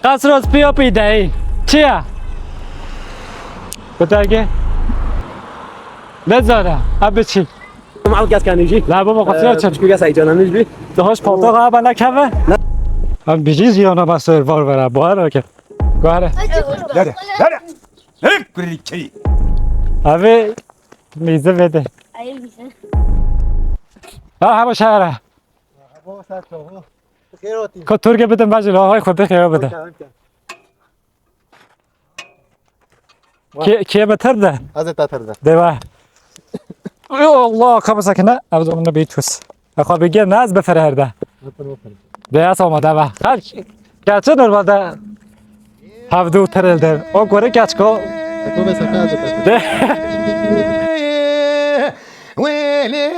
قصر از بیا پیدایی چیه؟ بتاگه؟ نزاره اب چی؟ معه گاز کنیجی لا بابا قصر چه؟ چی گاز ایجاد نمیشی؟ دهاش پاتاق آب نکبه؟ هم بیجی زیانا با سرور برا باره که گوهره Dale, dale. Dale, criqui. اوه میزه بده ها همه شهره که ترگه بده مجل آقای خود خیره بده کیه بتر ده؟ از تاتر ده دیوه یا الله خب سکنه ابزو منو بیتوس اخوا بگیر نه از بفره هرده دیاس آماده با هر گچه نرواده هفدو ترل در او گوره گچ کو تو به سفر از تاتر ده ويلي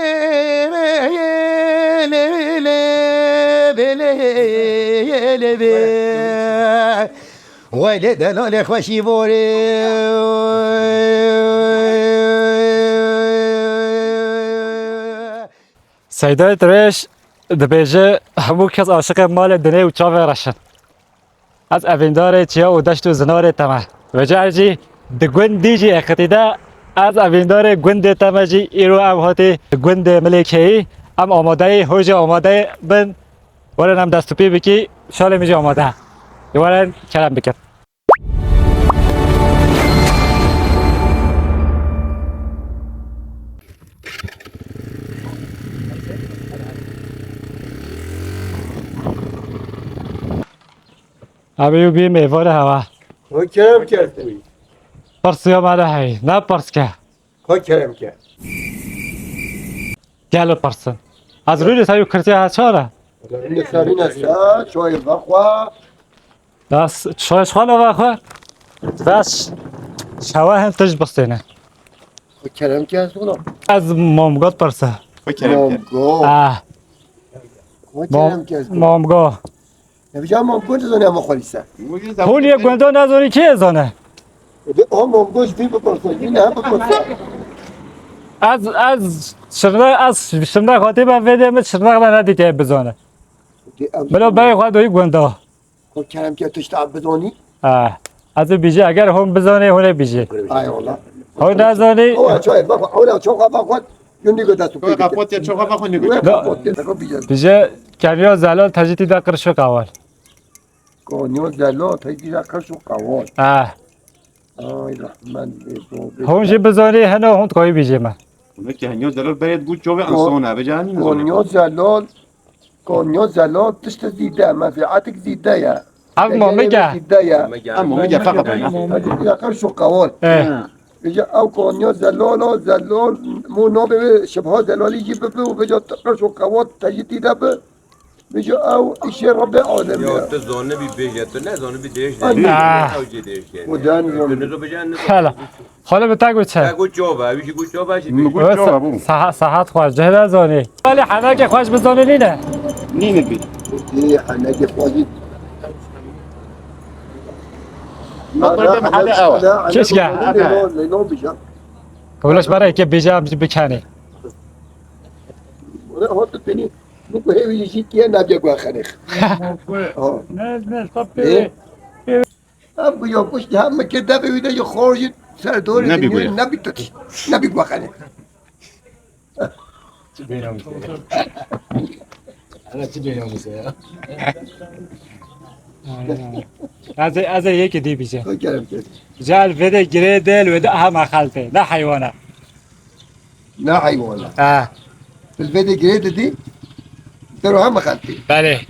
ويلي ويلي ويلي دلال خوشی بوری سیدای درش دبیجه همو کس عاشق مال دنیا و چاوه رشن از اویندار چیا و دشت و زنار تمه و جرجی دگون دیجی اقتیده از اویندار گوند تمه جی ایرو ام هاتی گوند ملیکی ام آماده هوج آماده بن ورن هم دستو پی بکی شال میجی آماده ورن کلم بکن ابیو بی میوار هوا او کرم کردی پرسی آمده هی نه پرس که او کرم کرد گلو پرسن از روی رسایو کرتی ها چاره این سرین است شوی بخوا دست شایش خانه و خواه دست شوه هم تج بستینه او کرم کرد اونا از مامگات پرسه مامگو آه او کرم کرد مامگا نمیجا مامگو نزانی اما خالیسه پول یک گندو نداری کی ازانه او مامگوش بی بپرسن این هم بپرسن از شرنه خاطی با ویده من شرنه با ندیده بزانه بلا بای خواهد دوی گنده او کرم کرد توش تعب بدانی آه از بیجه اگر هم بزانه هونه بیجه ای والله هم نزانی او شوی بخوا او لا چوقا بخوا یونی گو دستو پیگه قفوت یا چوقا بخونی او قفوت دکو بیجه بیجه کنیا زلال تجیتی دا کرشو کوال کنیو زلو تیجی را کرشو قوال آه آی رحمن بیدو هم جی بزانی هنو هم تکایی بیجه من که هنیو دلال برید بود جوه انسانه بجانی کنیو زلال کنیو زلال تشت زیده مفیعتك زیده یا از مامیگه زیده یا اما میگه فقط تجدید آخر شو قوال اه بجا او کنیو زلال زلال مو نو به شبه زلالی جی ببه و بجا تقر شو قوال تجدید به بجا او ایش رب عالم یا یا تو زانه بی بیجه تو نه زانه بی دیش آه. نه اوجی دیش و دن دونه زن رو بجن حالا حالا به تگو چه گو چوبه بیشی گو چوبه چی میگو چوبه بو صحت خوش جهد زانی ولی حنا که خوش بزانی نینه نینه بی دی حنگی خواهی مطلب محل اول کش گه لیلو بجا قبلش برای که بیجا بکنی هو تبني نقول هي يجي كي انا بيقوا خنخ اه نه إيه؟ ابو يوكش هم كده بيدا يخرج سر دور نبي الدنيا قوي. نبي تتش نبي قوا خنخ از یکی دی بیجه هو كلام كده جال وده گره دل وده هم خلطه نه حیوانه لا حيوان اه في الفيديو جريد دي ترى هم خالتي بله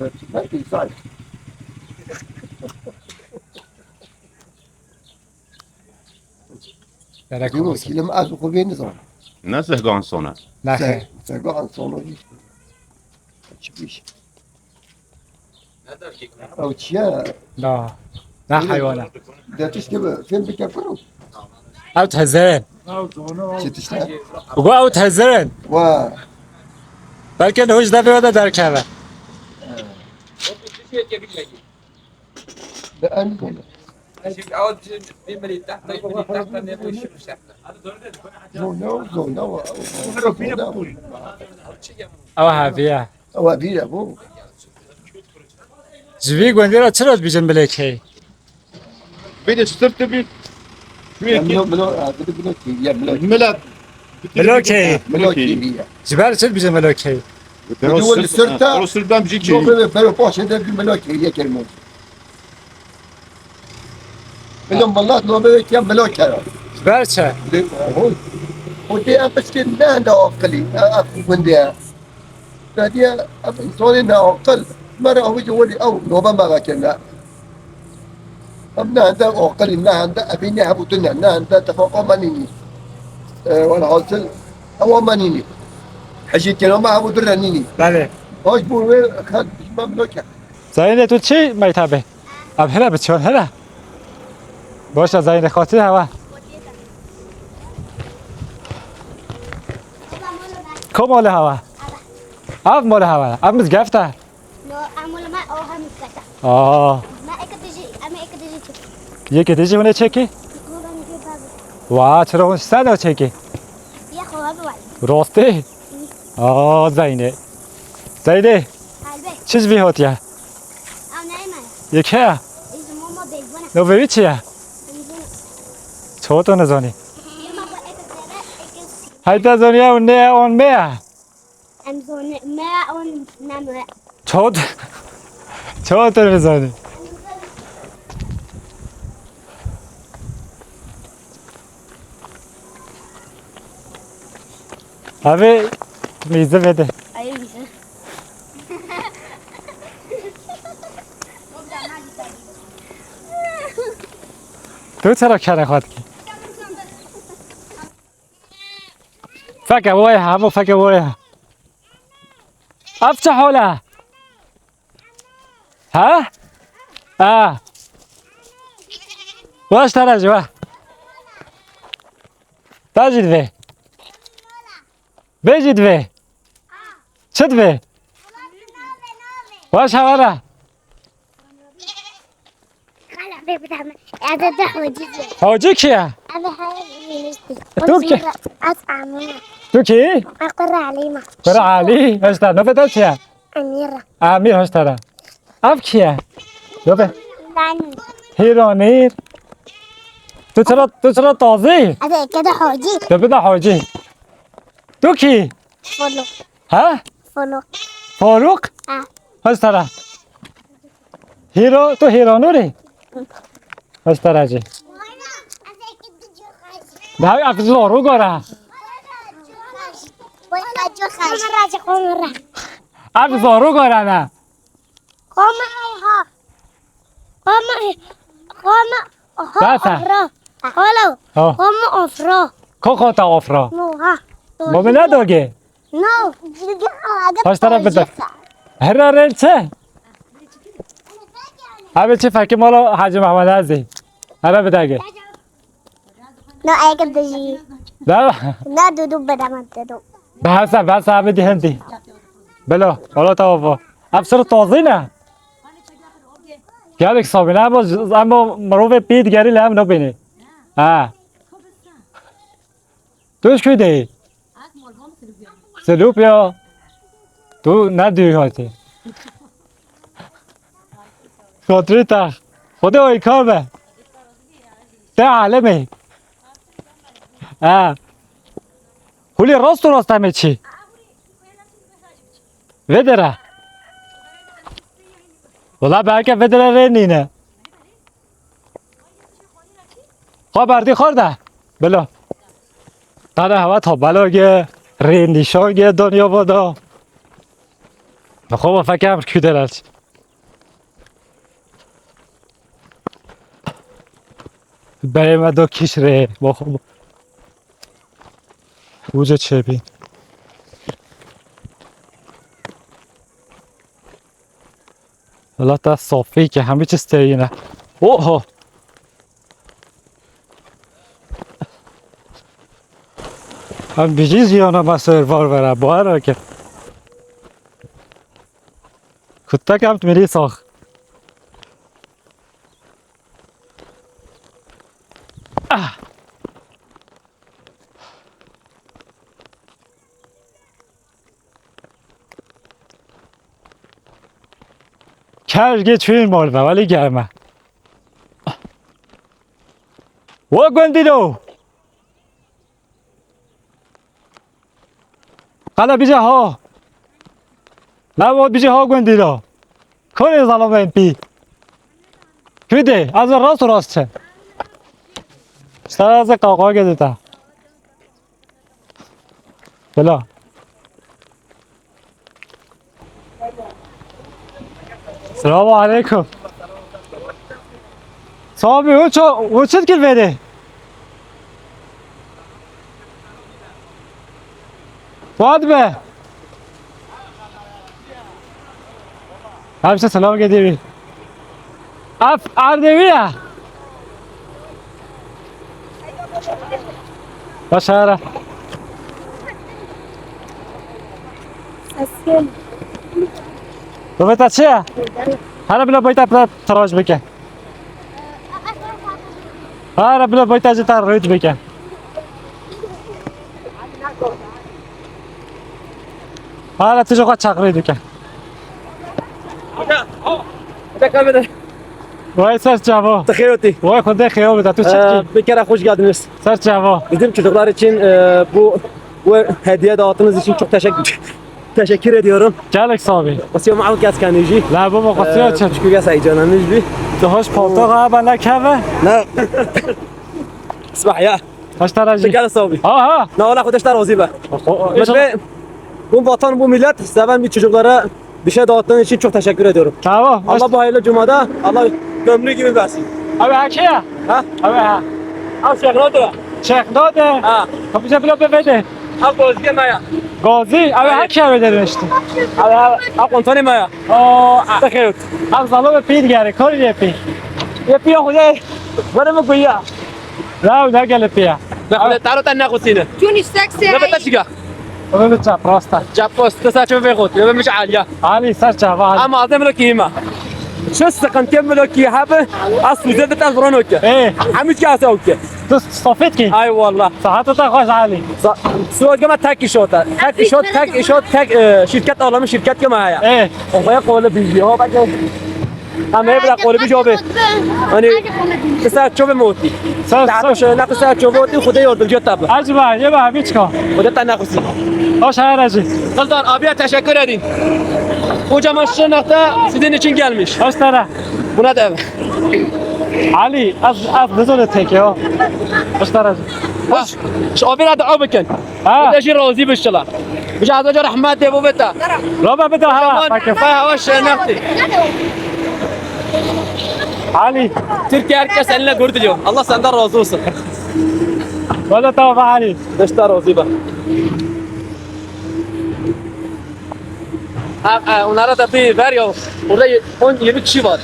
بس ما في صعب دي مشكلة ما أسوق بين نظام نه سهگان سونه نخیر سرقة عن صونوجي تشبيش أو تشيا نه نه حیوانه ده تشتبه فين بكفرو او تهزرن تشتغل بگو او تهزرن و بلکه نوش دفعه وده در کبه ده أنقل زونا او هفیه أو أبي أبو جوی گوندی را چرا بیجن ملکی بده سترت بید ملو ملو ملوكي يا ملوكي ملت ملکی ملوكي هي جبال چرا بیجن ملکی بدول السرطة برو سردم بجي شو كي بلو باش هذا ملوكي هي كلمة بدون والله لو بيت يا ملوكي جبال چه ودي بس كنا عنده عقلي وندي فدي إنسان عقل مرة هو جوالي أو نوبة ما كنا أبنا عنده عقل إنها عنده أبيني هبوتنا إنها عنده تفوق منيني ولا حاصل أو منيني حشيت كلام ما هبو درنيني بله هاش بوي خد مملكة زاینه تو چی میتابه اب هلا بچون هلا باشه زاینه خاطر هوا کو مال هوا اب مال هوا اب مز گفته No, أعمل ما أو هم كذا. آه ما إكتجي، أما إكتجي شو؟ یکی دیجی اونه چکی هو بني في بابه. وا چرا اون ساده چکی يا خو هذا واحد. راسته آه زاینه هالبي. چیز بی هاتیه أو نايمة. یکی إذا ماما بيجونا. نو ببی چیه چوتو نزانی يوم أبغى إكتجي. هایتا زانیه اون نه اون میه أم زون ما أو نام. چوتو نزانی اوه میزه بده أيوة. تو چرا کنه خواهد کی فکر بویه همو فکر بویه اف چه حاله ها باش ترجی با تجید وی بجید وی چد وی باش هواره خلاص بيبدأ. هذا دحوة جزء. حاجی کیه أنا هاي نشتي. تو کی أسمع تو کی أقرأ علينا. برا علی هشتر نفتا چیه أميرة. امیر هشتره اف کیه نفه داني. هیرانیر تو چرا تازه هذا كده حوجي. تو بده حاجی تو کی فلو. ها فلو. فاروق هشتره تو هیرانوری هشتره جی ده های افزارو گاره افزارو گاره نه که خواهد افرا بابا نداگه هشتره بده هر ریل چه همه چی فکر مالا حاج محمد عزی هر بداگه No, hay que decir. ده No, dudu بدم. بحث همه دی هندی بلا حالا توافا افسر تازه نه که یک سابینه اما مروف پید گری لهم نبینه توش که دی سلوپ یا تو ندوی هاتی خاطری تخ خدا ای کار به ده عالمه خولی راست و راست همه چی ودره والله برکه ودره رنینه خواه بردی خورده بلا داده هوا تا بلاگه رندیشانگه دنیا بادا خواه فکر که درش بریم دو کش ره با خوب اوجه چه بین حالا تا صافی که همه چیز ترینه اوه هم بیجی زیانه ما سروار بره باید که کتا کمت میری ساخ چرگه چوین مال به ولی گرمه و گندیدو قلا بیجه ها نبود بیجه ها گندیدو کنی ظلم این پی کمیده از راست و راست چه سر از قاقا گدیتا بلا السلام علیکم صاحبی او چه کل بده فاطمه همشه سلام گدیوی اف اردویه باشاره تو بتا چیه؟ هر بلا باید تا تراش بکن هر بلا باید از تا رویت بکن هر تیجا قد چقری بکن تکرار وای سر جوا تخیلاتی وای خدا خیال بده تو چی bir kere hoş geldiniz. سر جوا Bizim çocuklar için bu hediye dağıttığınız için çok teşekkür ediyorum. گلک صاحبی Basıyorum al gaz kanıcı. لا بابا قصیه چه Çünkü gaz heyecanlanmış bir. تو هاش پالتو قبل نکوه Ne? اسمع يا هاش تراجی gel صوبي. آها Ne ola arkadaşlar razı be. Ve bu vatan bu millet seven bir çocuklara bir şey dağıttığın için çok teşekkür ediyorum. tamam Allah bu hayırlı cumada Allah ömrü gibi versin. abi hakiye Ha? abi ha Al şeyh ne oldu? شیخ داده Ha. kapıca bile بده Al gözge maya. قاضی abi hakiye بده işte Al kontani maya. آه Takayut. از ظلم پیر گره کاری پی Ya piya kuzey. Bana mı kuyya? لا نه گله پیا Ne taro tanna kusine. جوني سكسي Ne bata çıga. اون چپ راستا Japos تسا في خود. Ya مش عالية. علی سر جوا Ama adam lo kiyma. Şu sıkıntı mı lo ki habe? Az süzde de taz buran okya. ايه Hamit kase okya. تو صفيت کی Ay wallah. صحت تا خوش علی Suat kama tek iş ota. Tek iş şirket alamış şirket kama ya. ايه Oya kolu bilgi. O bak. Ama hep de kolu bir jobe. Hani kısa çobe moti. سر تعرفش سر نقص çobe oti خدا yardımcı tabi. عجبا یه با هیچ کا خدا تنقصی. خوش هرجی Sultan abiye teşekkür edin. Kocaman şırnakta sizin için gelmiş. خوش تره Buna da علی از نزول تکه ها خوش تره hoş. Şu abine dua bakın. ها ده شيء روزي بالشلا. مش عايز اجر احمد ابو بتا. ربا بده هوا فاي هوا şırnaktı. علی Türkiye herkes seninle gurur diliyor. Allah senden razı olsun. ولا توبه علی Dışta razı bak. Onlara da bir ver ya. Orada 10-20 kişi var.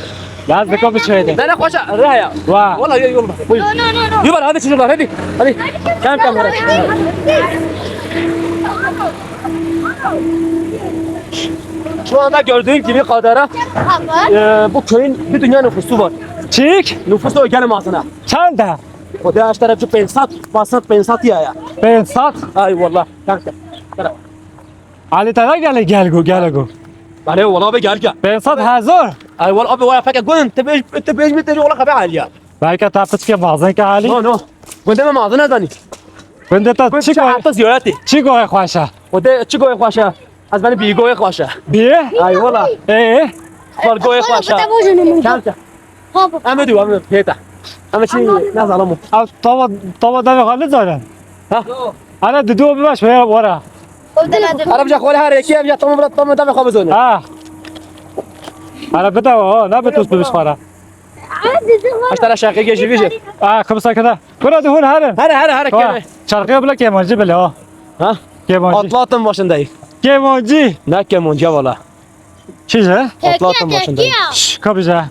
لازم بكم بشويده Ben koşa raya. وا Vallahi yol bak. Buyur. Yuvar hadi çocuklar hadi. Hadi. Kam hadi. Şu anda gördüğün gibi Kadara bu köyün bir dünya nüfusu var. چیک Nüfus da gelin ağzına. چنده O da işte şu pensat ya. 500 Ay vallahi. Kanka. علی تره گله گلگو Bale vallahi be gel gel. 500,000 Ay vallahi abi vaya fakir gön tebej mi tecrübe olak abi ya. belki tapıt ki bazen ki علی No. Gönde mi ağzına dani. بنده تا چی گوه Hatta ziyareti. چی گوه خوشه O da çıkoya khoşa. Az beni bir goya khoşa. بیه Ay vallahi. ای Var goya khoşa. Kanka. Ama diyor ama peta. Ama şey ne zalımı. او طبا دم خالد دارن Ha? انا ددو بباش ويا ورا Arapça kol her iki ya tamam da kabız onu. اه انا بدا لا بتوس ببش خورا Aştara şarkı geçiyor. اه خمسة كذا كنا دهون هذا Her kere. شرقية بلا كيمونجي بلا اه Ha? كيمونجي Atlı atın başındayım. كيمونجي Ne kemonca valla. شيء Atlı atın başındayım. كبجة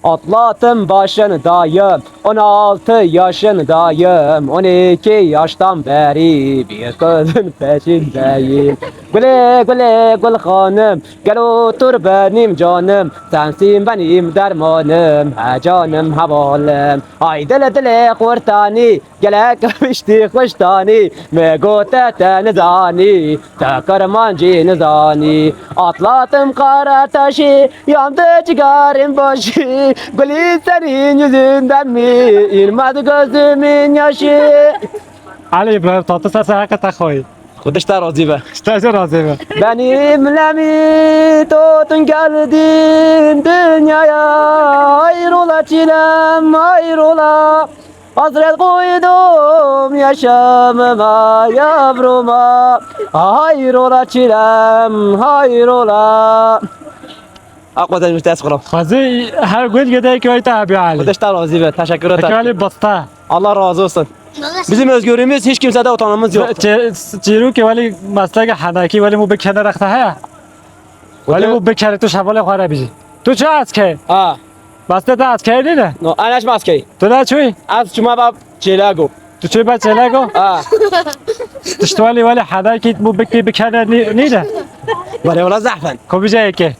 Atlı atın başındayım. 16 yaşındayım, 12 yaştan beri bir kızın peşindeyim. Güle güle gül hanım, gel otur benim canım, sensin benim dermanım, ha canım ha balım. Ay dile dile kurtani, gele kapıştı kuştani, megote tenizani, tekermancı nizani. Atlattım kara taşı, yandı cigarın başı, gülü senin yüzünden mi? İnmedi gözümün yaşı. Ali İbrahim Tatlıses hakikaten koy. Kudiş da razı be. İşte razı be. Benimle mi tutun geldin dünyaya? Hayrola çilem hayrola. Hasret koydum yaşamıma yavruma. Hayrola çilem hayrola. Akmadan müstahs kuram. Fazı her gün gidiyor ki oyta abi Ali. Kudiş da razı be. Teşekkür Peki ederim. Ali basta. Allah razı olsun. Bizim özgürlüğümüz hiç kimsede utanmamız yok. چیرو که ولی مسلک حنکی ولی مو به کنار رخته ها ولی مو به کنار تو شواله خواره بیجی تو چه از که Ha. بسته تا از که نه No, anaş maskeyi. تو نه چوی Az cuma bab çelago. تو چوی بچه لگو Ha. تشتوالی ولی حنکی مو بکی به کنار نه Var ya zahfen. کو بیجه که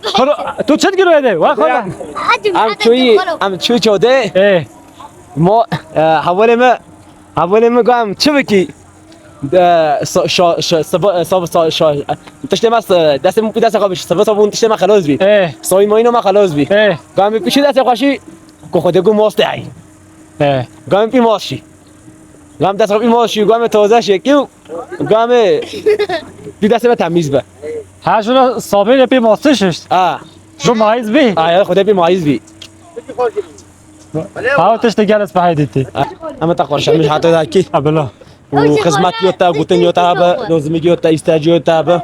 خلو تو چت گروه ده وا خلا Am çuy çode. ای Mo havalime gam çubiki. تشتمس دست مو دست قابش سبب اون تشتم خلاص بی ای سوی ما اینو ما خلاص بی ای گام پیش دست قاشی کو خود گو ماست ای ای گام پی ماشی گام دست قابی ماشی گام تازه شکیو گام بی دست به تمیز به ها شو صابر پی ماستشش آ شو مایز بی آ خود بی مایز بی ها تشت گلس به دیتی اما تقارش مش حتی داکی ابلا و خدمت یوتا گوتن یوتا به لازم یوتا استاج یوتا به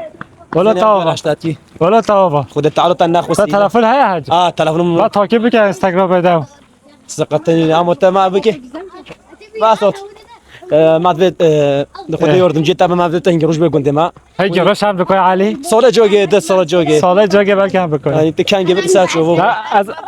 ولا تاوا رشتاتی ولا تاوا خود تعالوا تنخ تا تلفن های حاج تلفن ما تاکید بکن اینستاگرام بدم سقطني عم ما بكي ما صوت ما تبيت خذ يوردم جيت ما تبيت تنجروش بكون دما هی گروش هم بکنی علی صوره جوجي ده صوره جوجي ساله جاگه بلکه هم بکنی يعني انت كان جبت ساعه شوفوا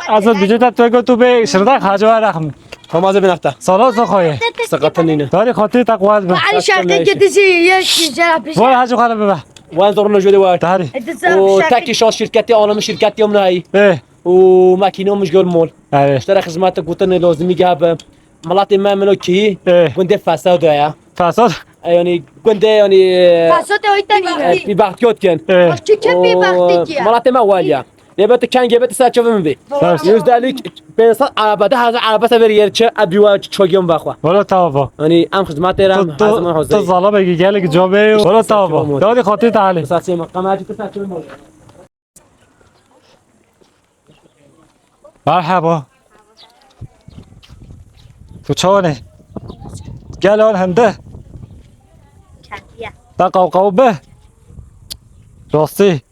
از بیجت تو گو تو به شرده خواجه رقم فما زي بنخته سالا تو خواه سقطني نه داری خاطر تقواد به على شرطك تجي يك جرب وای حاج خاله ببه وين زورنا جودي واحد داری وتاكي شاش شركتي انا مش شركتي يوم ناي اه وماكينه مش قول مول اه اشترى خدماتك قلت انه لازم يجاب ملاتي ما منو كي اه كنت فساد يا فساد يعني كنت يعني فاسوت ويتاني في بحث كان اه كم في بختك ملاتي ما واليا لبت كان جبت ساعه شوف من بي يزدالك بينص على بعد هذا على بس بريرچه ابيوا چوگم بخوا ولا تاوا يعني ام خدمات رم تو تو زالا بگی گله که جابه ولا تاوا داری خاطر تعالی اساسي مقامات تساعد شو مرحبا تو چونه گل آن هنده تا قوقاو به راستی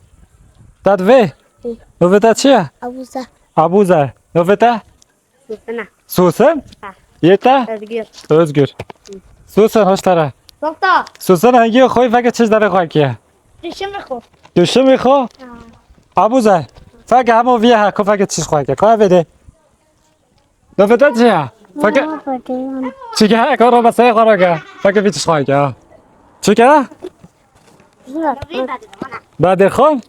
داد وی نوفتا چیه؟ أبوزة ابوزر نوفتا أنا سوسن یتا أذكر özgür سوسن هاشتره صفتا سوسن هنگی خوی فکر چیز داره خواه کیه رشم خو دوشه میخوا ابوزر فکر همو ویه ها که فکر چیز خواه که که بده نوفتا چیه؟ فکر چی که کار رو بسه خواه که فکر بی چیز خواه که چی که؟ بعد خون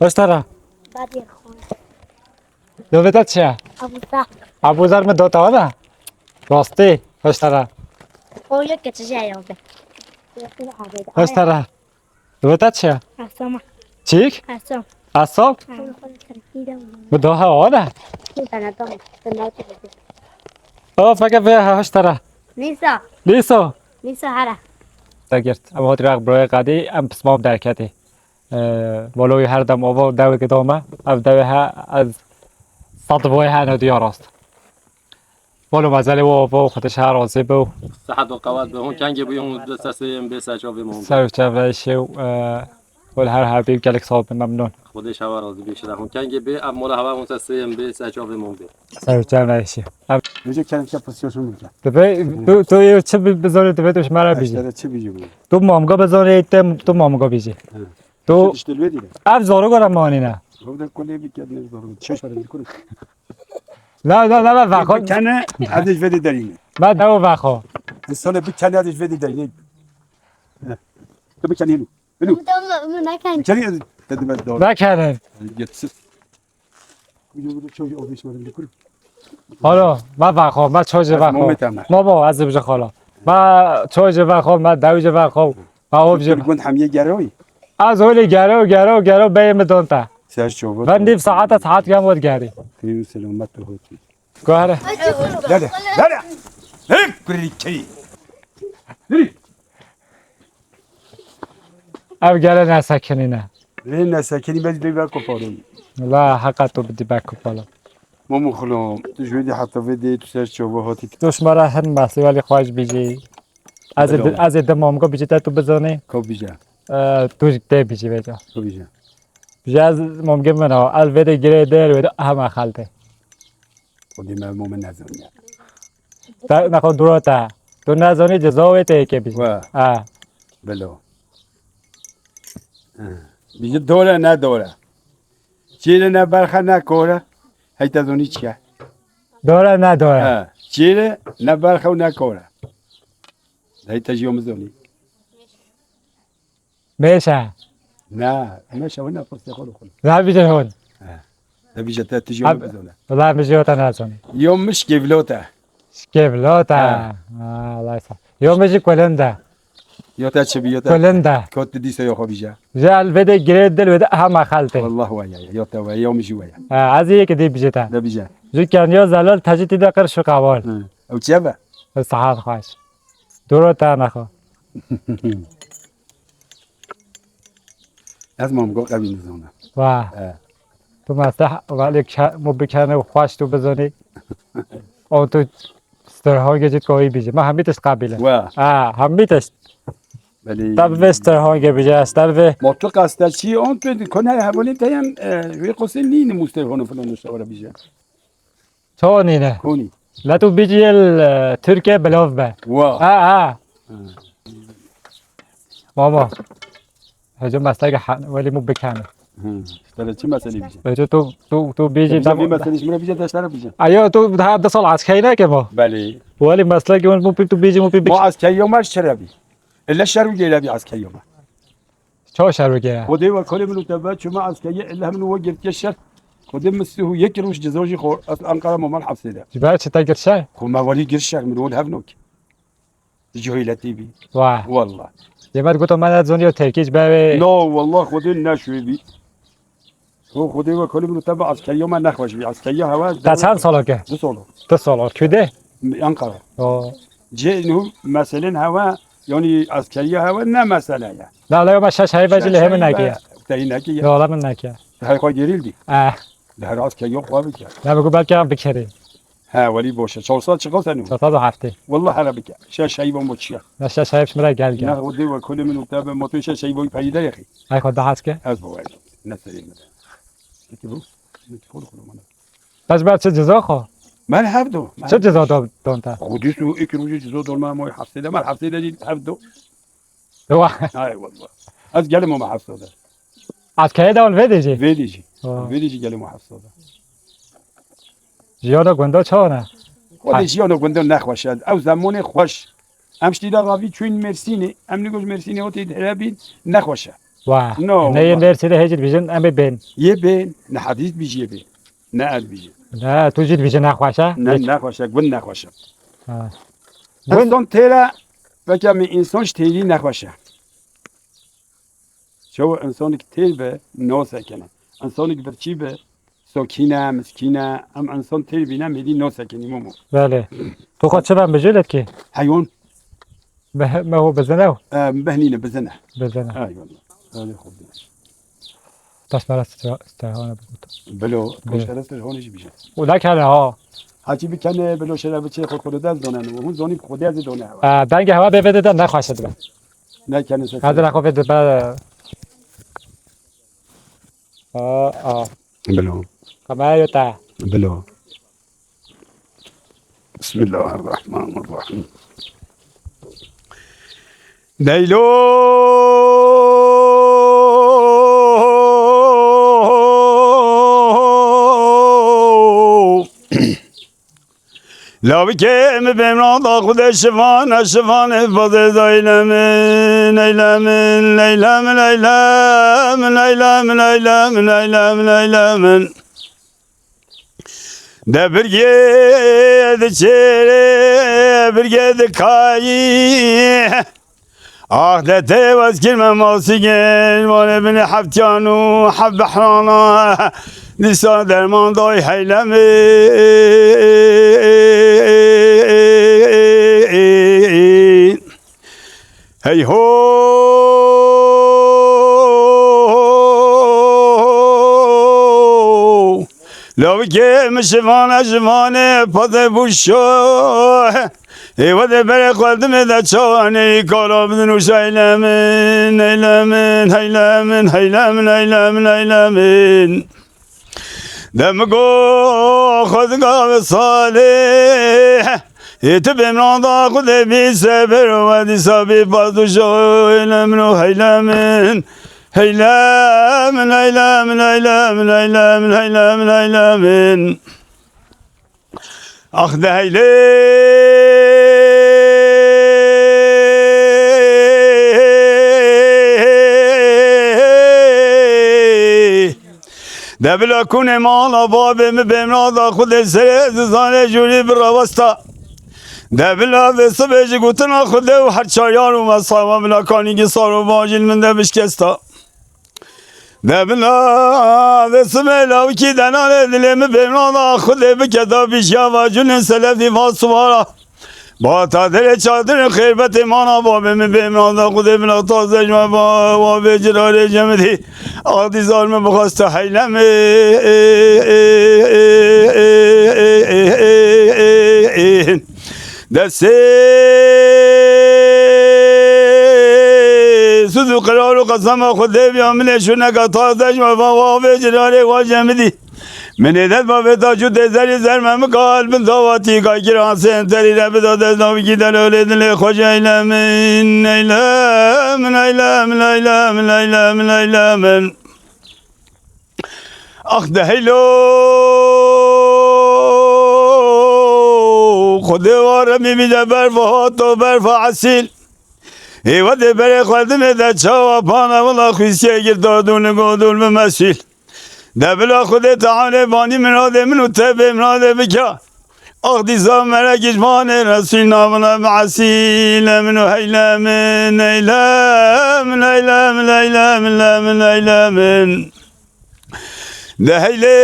هاشتره بعد خون نوفتا چیه؟ أبوزة ابوزر من دوتا وادا راستی هاشتره هو يك تجاي يوم هاشتره نوفتا چیه؟ أسمع چیک؟ أسمع اصاب؟ بدوها وادا أنا توم تناوت او فکر ویه هاشتره نيسا لیسو نيسا هلا داگرت اما هات رق برای قدی ام پسمام درکتی ولوی هر دم آوا دوی که دامه او دوی ها از سطبوی ها ندیا راست ولو مزلی و آوا خودش ها رازی بو صحت وقوات به هون كان جيبوا يوم اساسي بس اشوف مهم سر چفرشی و ول هر حبیب گلک صاحب ممنون خودش هوا راضي بيش هون كان جيبي ام مولا هوا اساسي بس اشوف مهم سر چفرشی Önce kendisi pozisyonu میگه. دبی تو یه چه بزاری دبی توش مرا بیجی İşte çi bici bu. تو مامگا بزاری ایتم تو مامگا بیجی تو İşte öyle değil. اف زارو گرم مانی نه Orada kolye bir kendine zor. Çeş var bir kuru. لا لا لا ما بخو بکنه ازش ولی درینه ما دو بخو انسان بکنه ازش ولی درینه تو بکنی اینو اینو نکن بکنی ازش تدمت دار نکنن گتسیز کجا بود چوی آبیش مارم بکن حالا ما بخو ما چوج از بخو مومتم. ما با از بجا خالا ما چوج بخو ما دوج بخو ما تو آب گوند همیه گروی از هولی گرو بیم دونتا سر شوبات من نیم ساعت کم بود گری خیر و سلامت تو هوتی گوهره لا لا لا لا هيك بريكي او گره نسکنی نه لين ساكنين بس بيبقى فارين لا حقا تو بدی بکو پالا مو مخلوم تجودي حتى فيدي تسير شوبهاتي دوشماره هن مسی ولی خواهش بیجی از دمامگو بیجی تو بزنی كوبيجا تو ده بیجی بجا كوبيجا بیجی از ممکن منو الویده گره در ویده همه خالته ودي ما مو من نزونيا تا نخون دروتا تو نزانی جزاوی ته که بیجی وا. آه بلو بيجي دولة نا دولة چيله نا برخه نا كوره هي تزوني چيا دوره نه دوره چيله نا برخه نا كوره هي تجيوم زوني میشه نا ماشي وانا قصدي خلو نه بیجی هون ده بيجي تجيوم بزونه ولا بیجی تا نزانی يوم مش كيفلوتا شکیبلوتا آه. الله يسعدك يوم بيجي كولندا يوتا تشبيوتا كولندا كوت دي سيو خبيجا جا الویده گره دل ویده همه خالته والله ويا يوتا ويا يوم شوية از یک دی بیجی تا ده بيجا جو کنیا زلال تجدید دقر شو قوال او تشابه صحت خواهش درو تا نخو لازم هم قوي نزونه واه تو مسته ولی مو بکنه و خواهش تو بزنی او تو سترهان گجید کوئی بیجی ما همیتش قابله واه همیتش بلي تب سترهان گه بیجی است تب مطلق است چی اون تو کنه حوالی تایم وی قصه نین مسترهون فلان شوارا بيجا تو نینه كوني لا تو بیجی ترکیه بلاف به واه ماما هجوم مسته ولی مو بکنه ترى چه مسئله بيجا هجو تو بیجی بيجا في مسئله شمرا بيجا داشتره بيجا ايوه تو ده سال عسکری نه که ما بله ولی مسئله که مو تو بیجی مو ما از کیومش چربی الا شرو جلبي از کیوم چه شروع گه خدي وكل من تبات شو ما از كي الا من وقت يشر خدي مسه يكروش جزوجي خور انقره مال حفصه جبال چه تاگر شه خو ما ولي قرشك من ول هفنوك جهيلتي بي واه والله یه بار گفتم من از دنیا ترکیش به لا والله خدي نشوي بي هو خدي وكل من تبع از كيوم نخوش بي از كي هوا تا چند ساله که دو سولو 2 سال کده انقره آه. جئنه مثلا هوا يعني از كي هوا نه مثلا يعني لا لا ما شش هی بجلی هم نکیه تاينكي لا لا من نکیه هاي خو جريل دي ده راس كيوم قوي نه بگو بلکه هم بکری ها ولي بوشه شو صار شغل ثاني 407 والله حربك شاي بموتشيا نه شش هیش مرا گل گل ناخذ وكل من تابع موتوشا شاي بوي فايده يا اخي ای خود دهات که اسبوع نسرين كتبوا ندخل كل بس بعد چه جزا خو ما نحفظه چه جزا دون تا خديسو اكروجي جزو دول ما يحفظه ما الحفظه دي حفظه دو هاي والله از قال ما حفظه از که دون ودیجی فيديجي آه. فيديجي قال ما حفظه جیانا گندا چونه خديش يونو كنت نخوش او زمان خوش امشتي دا غافي تشوين مرسيني ام نقول مرسيني هوتي درابين نخوشه واه نو نه والله. مرسی ده هجید بیجن ام بین يبين نحديث بيجي يبين نقل بيجي نه تو جید بیجن نخواشه نخوشه قول نخوشه آه. انسان تیره بکم انسانش تیری نخوشه شو انسان که تیر به ناسکنه انسانی که برچی به سکینه مسکینه ام انسان تیر بینم هدی ناسکنی مومو بله تو خود چه بم بجلت که حیوان ما هو بزنه بهنینه بزنه بزنه ای والله هذا خوب دست برای استرهانه بگوتم بلو کوشترست هونش بیشه او نکنه ها هرچی بکنه بلو شده بچه خود از دانه و اون زانی خودی از دانه دنگ هوا بده دن نخواشه دن نکنه هذا نخواه بده بعد بلو كما يتا بلو بسم الله الرحمن الرحيم ليلو لابکه می بمران دا خود شفان شفان فضل دا ایلمن ایلمن ایلمن ایلمن ایلمن ایلمن ایلمن ایلمن ده برگه ده چهره برگه ده کایی آه ده تیواز کلمه ماسیگن وانه بین حفتیانو حب بحرانا نیسا درمان دای حیلمه هی هو لو که شفانه شفانه پده بوشو ایوه ده بره قلدم ده چانه کارا بدنوش ایلمن ایلمن ایلمن ایلمن ایلمن ایلمن دمگو خودگاه صالح ایت بمران دا خود بی سبر و دیسا بی پاسوشو ایلمن و ایلمن ایلمن ایلمن ایلمن ایلمن ایلمن ایلمن آخ ده ده بلا کنه مالا بابم بمرادا خود سر زانه جوری براوستا ده بلا به صبح گوتنا خود و هر چایار و مساوا بلا کانی که سارو باجیل من ده بشکستا ده بلا به صبح لاو کی دنان دلم بمرادا خود بکدا بیشیا و جون سلف دیوان سوارا با تادر چادر خیربت مانا بابم بمرادا خود بلا تازه جمع با به جرار جمدی آدی ظالم بخواست حیلم دسته سوزو قرار و قسم خود بیامنه شونک تازه جمع با به جرار و جمدی من ایدت با ویتا جو تزری زرمم قلب دواتی که گران سنتری رب داده داوی کی دلاله دل خوش ایلمن ایلمن ایلمن ایلمن ایلمن ایلمن آخ ده هیلو خود واره میبینه برفات و برف عسیل ایوه ده بره خودم ده چاوا پانا ولا خویسیه گیر دادون گودول بمسیل ده بلا خود تعالی بانی مراده منو تبه مراده بکا آخ دیزا مرکش بانه رسول نامنا معسیل منو هیلمن ایلمن ایلمن ایلمن ایلمن ایلمن ده هیله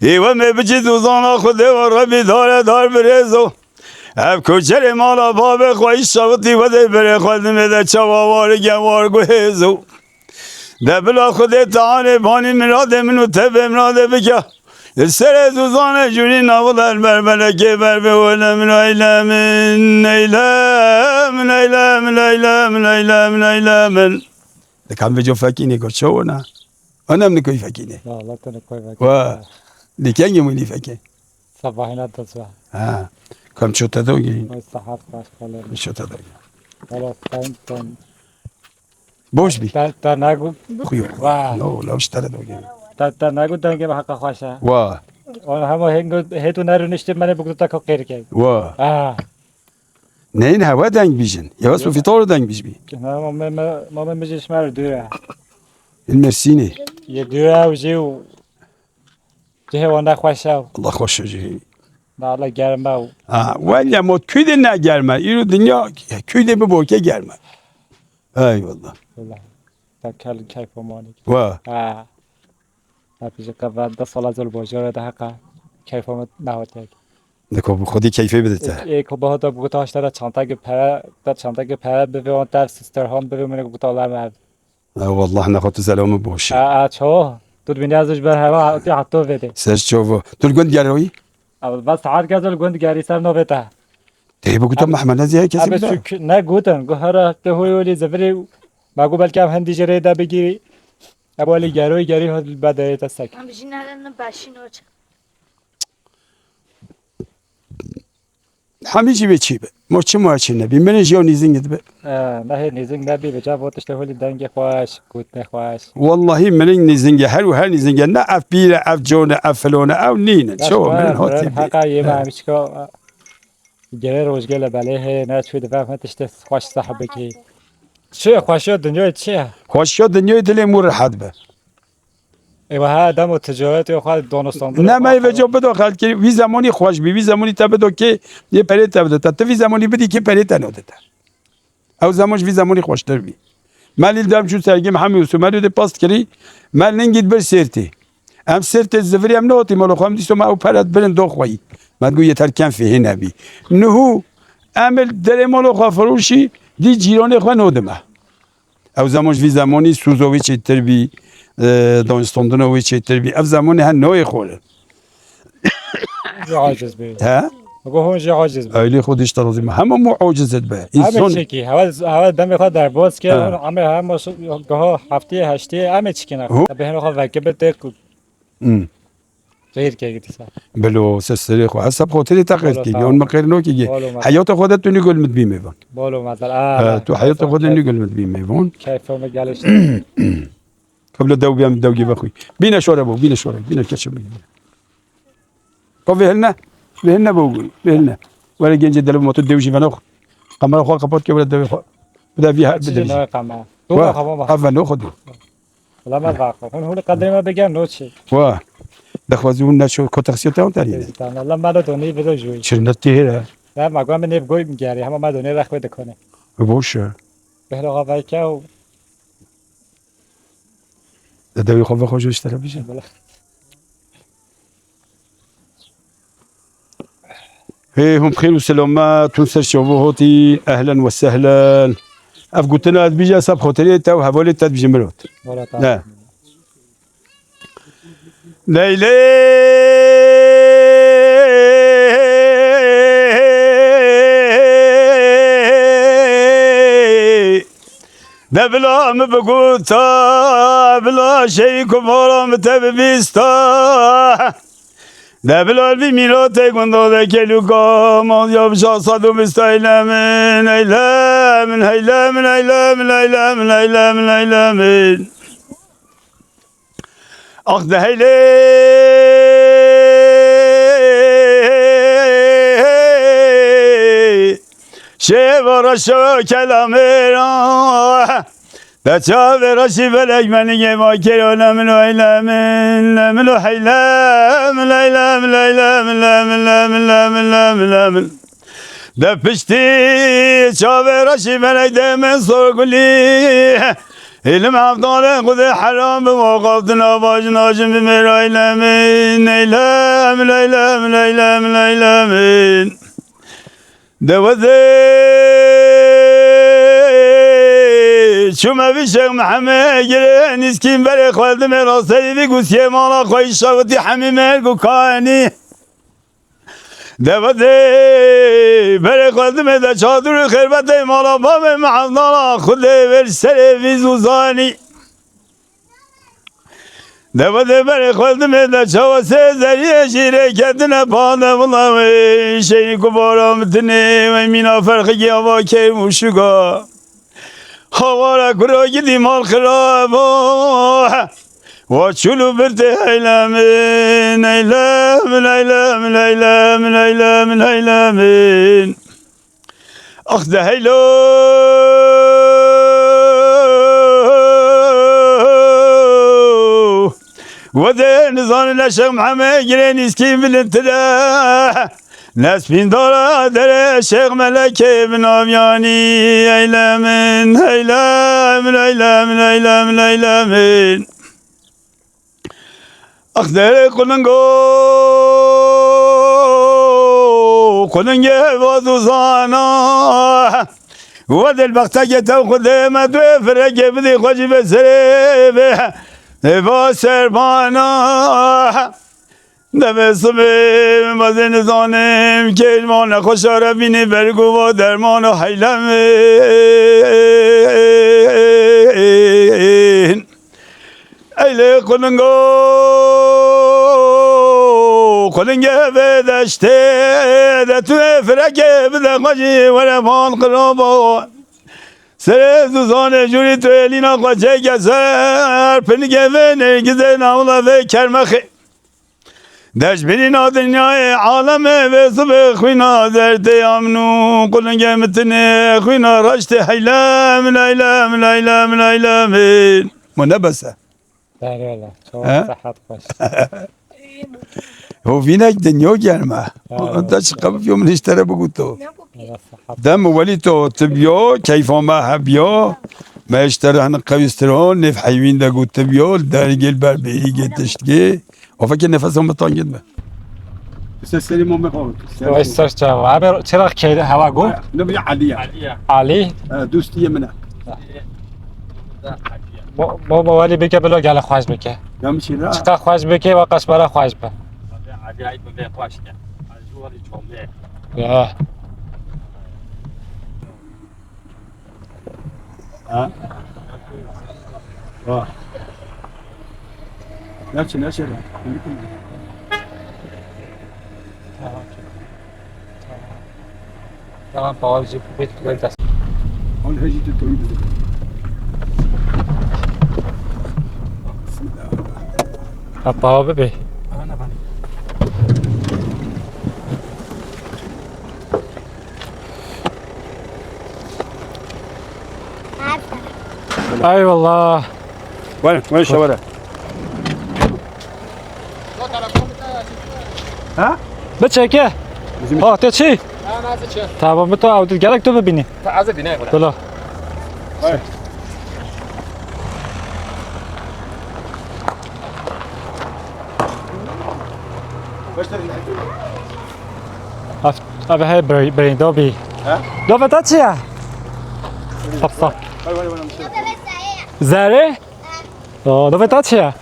ایوه می بچی دوزانا خود و ربی داره دار برزو اب کوچر مالا باب خواهی شاوتی و ده بره خودم ده چواوار گوار گوهزو ده بلا خود تعالی بانی مراد منو تبه مراده بکا سر دوزان جوری ناول البربله که بربه ولمن ایلمن ایلمن ایلمن ایلمن ایلمن ایلمن ده کم به جو فکینه که چو نه آنم نکوی فکینه والله تنكوي و دیکنگی مونی فکه صباحنا تصبح ها کم چو تدوگی والصحاب باش خلال چو تدوگی خلاص تن بوش بی تا نگو خویو واه. نو لوش تدوگی تا نگو دنگه به حق خوشه و اون همه هیتو نرونشته منه بگو تا که غیر کرد و نه این هوا دنگ بیشن یا واسه فیتار دنگ بیش بی نه ما مجلس مر دوره این مرسینه یه دوره و جیو جه وانده خوشه الله خوش جهی نه الله گرمه و ولی ما کیده نگرمه ایرو دنیا کیده به بوکه گرمه ای والله والله تا کل کیف و مانی و پیش قبل 10 سال از الباجار ده حقا کیف و نهات یک نکو خودی کیفه بده ته یک با تا بگو تاش داره چانتا که پره به اون طرف سیستر هم به من بگو تا لام والله نخوت سلام بوشه چه تو ببینی ازش بر هوا حتی بده سرش چوو تو گند گروی اول بس ساعت گازل گوند گاری سر نو بده تی بگو تو محمد نزیه کسی ابه بده سوک نه گوتن گو هر که هوی ولی زفری مگو بلکه هم هندی جره ده بگیری ابوالی گاری ها بده تسک من بشین الان بشین و همیشه به چی به ما چه ما چی نبی من جیو نیزینگ به نه نیزنگ نبی به جا بودش ته ولی دنگ خوش کوت نخوش والله من نیزینگ هر و هر نیزینگ نه اف بیره اف جون اف فلونه او نین شو من هاتی بی حقا یه ما همیشه که گره روزگل بله نه توی دفعه متش خوش صاحب کی چه خوشی دنیا چیه خوش دنیای دل مور راحت به ایوه ها دم و تجارت یا خود دانستان نه ما وجا بدو خالد که وی زمانی خوش بی وی زمانی تا بدو که یه پره تا بدو تا وی زمانی بدی که پره تا نوده تا او زمانش وی زمانی خوش تر بی مالی دام شو سرگی محمد یوسف مالی ده پاست کری مال نگید بر سرتی ام سرت زفری ام نوتی مالو خام دیستو ما او پرد برن دو خویی ما تقول يتركن فيه نبي نهو عمل در مالو خافروشي دي جيران خو نودمه او زمانش في زماني سوزوي چتر بي دانستاندنوي چتر بي اف زماني هن نوي خوله عاجز بی ها بگو هونجا عاجز بی ايلي خودش ترازيم همه مو عاجزت به همه انسان چیکی اول دم خود در باز که همه هم گاه هفته هشته همه چیکی نکن به هنو خود وکه بده غیر که گیتی سا بلو سسري خو حسب خاطري تقرير والله كي طبعا. يوم ما قرنو كي والله حياة خودت تو نقول مدبي ميفون بالو مثلا تو حياة خودت نقول مدبي ميفون کیف هم گلش قبل الدو بيام الدو جيب اخوي بينا شوربو بينا شوربو بينا كشم طب هلنا بهلنا بقول بهلنا ولا جنج دلو ما تدوي شي فنوخ قمر اخو قبط كي ولا دو بدا فيها چیزی بدا نه قمه تو بخواه افا نو خدو ولی ما بخواه اون هول قدر ما بگم نو چی وا دخوازون نشو کترسیو تاون تارینه ولی ما دو دونی بدو جوی چرنتی هره نه مگه من نیف گوی میگیری همه ما دونی رخ بده کنه بوشه به هر وقت که و دوی خوب خوش اشترا بیشه هي هم بخير وسلامات تنسر شبوهاتي اهلا وسهلا اف قلت لنا بيجا سب خوتري تو حوالي تد بجمرات ولا لا تا ليلي دبلا مبقوتا بلا شيك ومرا متببيستا دبلا بميلاتي كنتو ذكيلوكا ما يبشا صدو مستيلمن ايلامن ايلامن ايلامن ايلامن ايلامن ايلامن اخذ هيلي شيبا رشا كلامي دچا براشی بلک منی ما کیانا منو ایلامن منو حیلام لیلام لیلام لام لام لام لام لام دپشتی چا براشی بلک دمن سرگلی علم افضال خود حرام به وقفت نواج ناجم به میرا ایلامن ایلام لیلام لیلام لیلام شما في شيخ محمد جرين اسكين بري خالد مراسي في قوسي مالا خوي شاوتي حميم القوكاني دبدي بري خالد مدا شادر خربتي مالا باب معضلا خد برسل في زوزاني دبدي بري خالد مدا شاوسي زريه شيري كدنا بانا والله شيء كبارا متني ومينا فرقي ابا كي وشقا هوارا کرا گیدی مال خراب و چلو برده ایلامن ایلامن ایلامن ایلامن ایلامن ایلامن اخذ هیلو و ده نزان لشق محمد گرین اسکین بلنتره ناس بين دارا در شيخ ملك بن عمياني ايلامن ايلامن ايلامن ايلامن ايلامن اخدر قلنگو وازوزانا ود البختك تاخذ ما تفرق بدي خوش بسرب باسربانا دم صبح مزن زانم که ایمان خوشا را بینی برگو و درمان و حیلم ایله قلنگو خلنگه به دشته ده تو فرکه بده خواجی ورمان قرابا سر زوزان جوری تو الینا خواجه گزر پنگه و نرگزه ناملا و کرمخه دش برینا دنیای عالمه و صبح خوینا درد امنو قلنگه متنه خوینا رشت حیلم لیلم لیلم لیلم منبسه بله والله شما ها؟ صحت خوش هو فينك دنيا جرمه انت شقب في يوم نشتري بقوتو دم وليتو تبيو كيف ما هبيو ما يشتري هن قويسترون نف حيوين دا قوت تبيو داري جيل بربي جيل تشتكي وفكر نفسهم بطانجد به سلسلي مو مقاوم وایستر جواب عبر چرا که هوا گو نبي عليا علی دوستي منها ما ولی بگه بلا گله خوش بکه يمشي لا چقدر خوش بکه و قش برای خوش به ها واه نفسي نفسي tamam bağlıcı bir ders هون هجيت التويب Hatta bebe. Eyvallah. وين الشوارع؟ ها؟ بچه ها تو چی؟ تمام تو اودیت گرک تو ببینی تعال بینه بلا ابي هاي برين دوبي ها؟ دوبي تا چیه؟ صف زره؟ دوبي تا چیه؟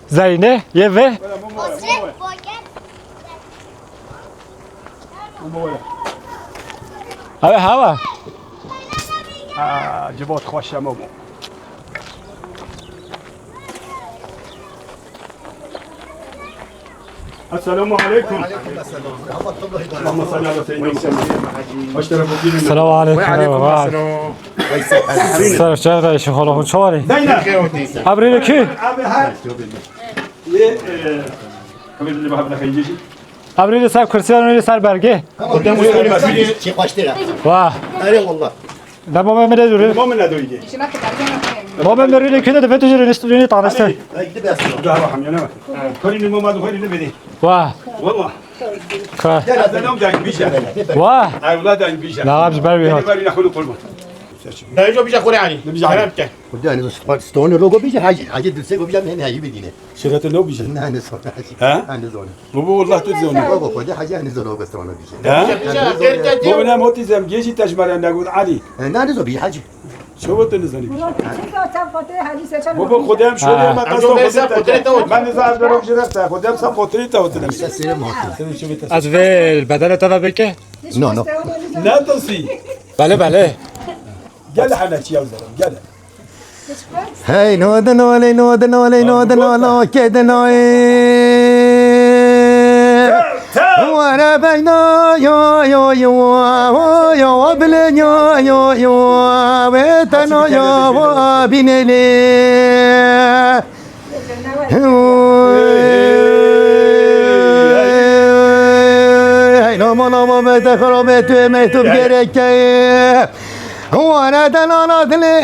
زرینه؟ یه و؟ ابي هوا جبوت خوش مومو السلام عليكم. اللهم صل على سيدنا محمد. اشتركوا فينا. السلام عليكم. وعليكم السلام. سلام شهر ايش خلاص شواري زينب. ابريل كي ابي هاي. يه قبل اللي بحب خيجي. ابريل صاحب كرسي سر برگه چی خوشتره واه آره والله ده بابا میره دوری ما من ندويجي. بابا میره که ده فتو جوری نستونی تانسته هيك بس لا رحم يا نما. كوني ما ما كوني نبدي. واه والله. كا هذا نوم داك بيجا. واه اولاد داك بيجا. لا قبل بري هات باري ناخذ قربه. در اینجا بیش خوری علی نبيجا على. خدا اینو ستون لوگو بیشه حاجه دلسه گو بیام نه هی بدینه شركه النو بيجا. نه نه سون ها؟ نه زونه مو والله تزوني. بابا خدا حاجه نه زونه گو ستون بیشه ها؟ مو انا موتي زم جيشي تجمر انا اقول علي. نه زو بی حاجه شو بتنزلي؟ بابا خدام شو ما قصدوا من نزعل بروح جرفته خدام سب خطريته وتنم. سر موت از ویل بدن تو بکه نو نو لا تصي. بله بله قال حنا شي يا زلمه قال. هی نو دنولی نو دنولی نو دنولو که دنوی وانا بينا يو وبلن يو ويتنا يو وبنلي نما متخربت مهتوب گرکه وانا دنا دلي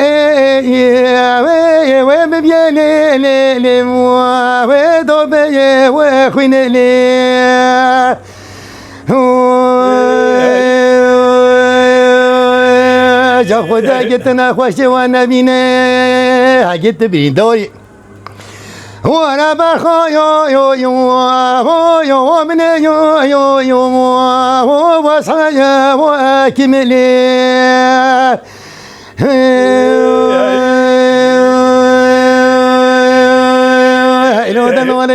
و بيلي لي و دوبي و خوينلي جا خدا جتنا خوش وانا بينه جت بين دوري وانا برخا يو من يو وصايا وكملي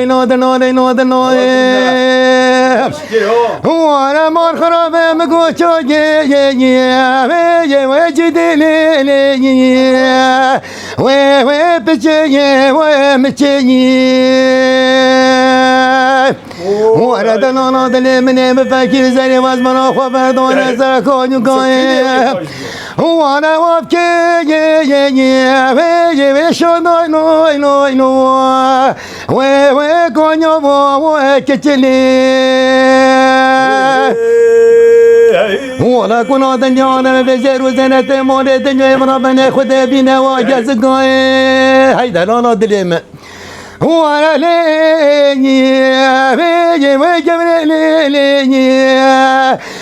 نو دنو وانا مار خراب مگو چو وجدي وي بجي ومجي ورد انا دل من مفكر زي واز من اخو بردون زكون يقايم وانا وابكي وي شو نوي نوي نوي نوي وي كونيو وي كتلي ولا كنا دنيانا بجر وزنة مولد دنيا ربنا خدا بينا واجز قاي هيدا لا دليم ولا ليني بيجي وجبر ليني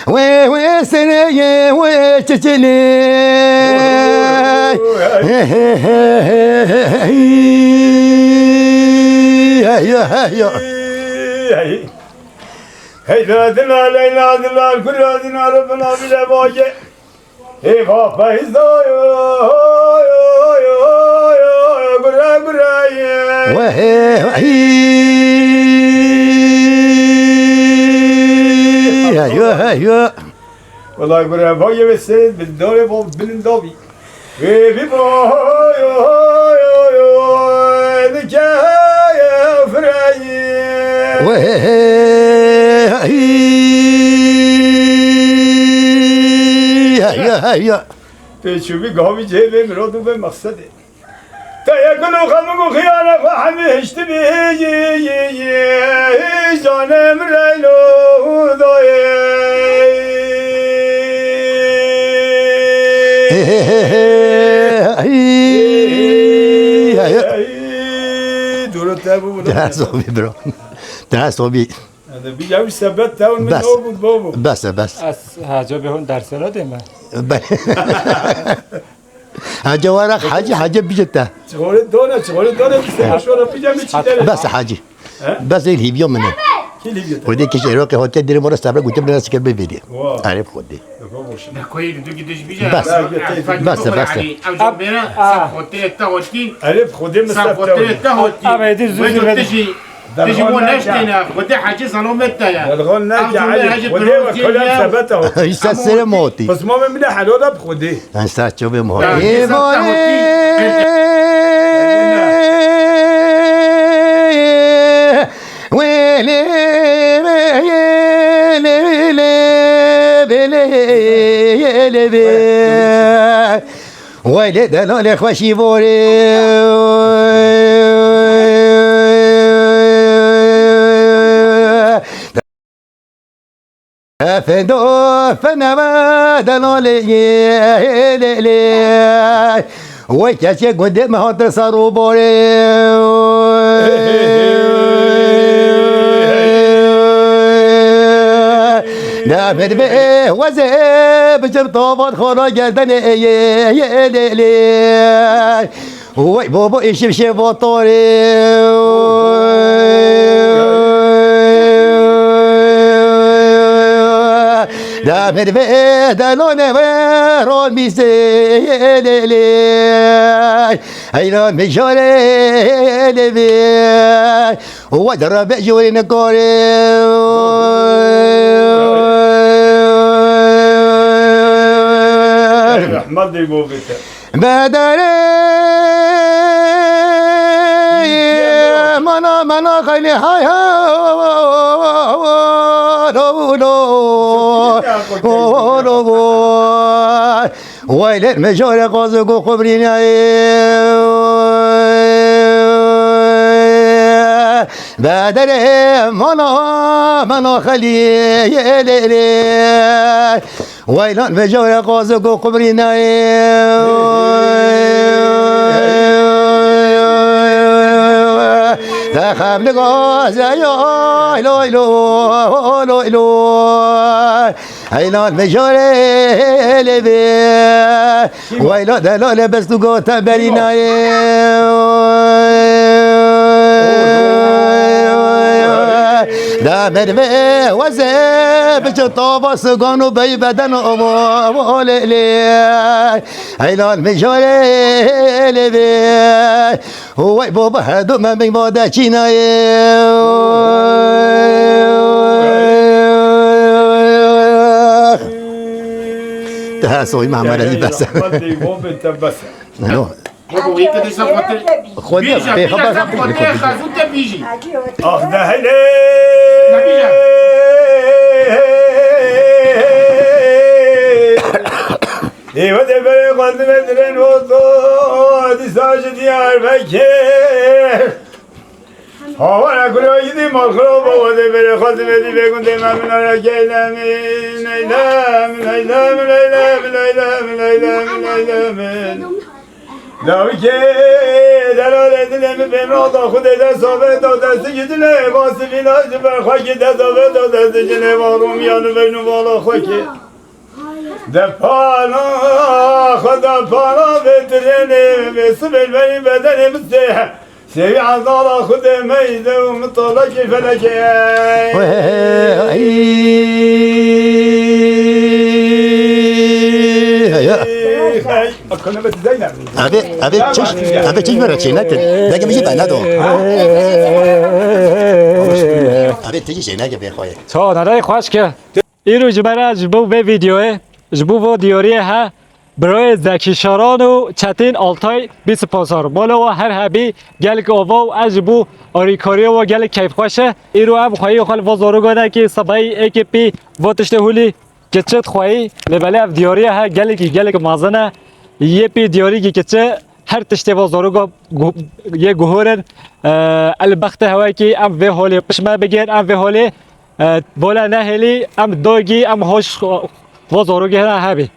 وي سني وي تشلي هيا هيدا دنا لينا دنا كل دنا ربنا بلا باجي اي بابا هيدا يا غرا غرا هيا والله غرا باجي بس بالدوري بالندوبي اي بابا يا نجايا فراي هيا تشوفي قومي جيبي مرادو بمقصدي تياكلوا خمكوا خيانة فحمي هشتبي جانا مريلو دورو تابو تعصبي برو تعصبي هذا بيجاوي سبت تاون من بس. نوبو بوبو بس از هاجا بهون درس را دیمه جوارك حاجة بيجتا شغل دونا شغل بيجامي تشتري بس حاجة بس الهيبيوم منه كي اللي بيجي ودي كشيرو كهو تدري مرة سابرا قلت لنا سكر بيبيدي واو. عارف خدي كويس انتوا كده بيجي بس. عرف خدي سافوتي تاهوتي أما يدير زوزي بدي. تجي مو نشتنا خدي حاجه سلامتها يا الغول ناجي علي خدي وكلام ثبته يستسر موتي بس ما من حلوله بخدي هسه تشوفي مو ويلي ويلي دلال خوشي فدو فنما دلالي وكاشي قدام هاتر صاروا نامر به وزب جبطوبات خورا گردن وي بابا ايش بشي نامر به دلون ورون میسه ایران میشاره لبی و در بجوری احمد يقول بيته بدري منا خلي هاي ويل المجال قازق وخبرنا بدري منا خلي ويل المجال قازق وخبرنا تخاف لغاز يا لو لو لو هيلا المجال لبي ويلا دلال بس تقو تبرينا لا مرمي وزب جطوب سقانو بي بدن ولي هيلا المجال لبي هو بابا هدو ما بين مودا چينا تهاسوي مع مرضي بس احمد يقول بيته بس نو بابا هيك دي سقطت خود بيجا به خبر بيجا سقطت خازوت بيجي آخ دهلی ایوه ده بره خواندم درن و تو دیساج دیار بکر هوا نکلو یدی مالخلو بابا ده بره خواندم دی بگون ده من را گیلم نیلم نیلم نیلم نیلم نیلم نیلم لاوی که دلال دلم بمراد خود دستابه تا دست گیدنه باسی ویلاج برخواهی دستابه تا دست جنه وارومیانو بینو بالا خواهی ده پانا خدا پانا بترنه بسو بلبنی بدنه بسته سوی عزالا خود میده و مطالع که فلکه اکنه بس زینب ابي چش برای چی نکن نگه میشه بنا ابي تیجی نگه بخواه تا نرای خوش که این رو جمعه جبو به ویدیوه جبو و دیاریه ها برای زکی شاران و چتین آلتای 25 مالا و هر هبی گل که آوا و اجبو آریکاری و گل کیف خوشه این رو هم خواهی خال وزارو گاده که سبایی ایکی پی و تشته هولی کچت خواهی لباله اف دیاریه ها گل که مازنه یه پی دیاری که چه هر تشته وزارو یه گوهرن البخت هوایی که ام به حالی پشمه بگیر ام به حالی بالا نهلی ام دوگی ام هوش وزارو گهره هبی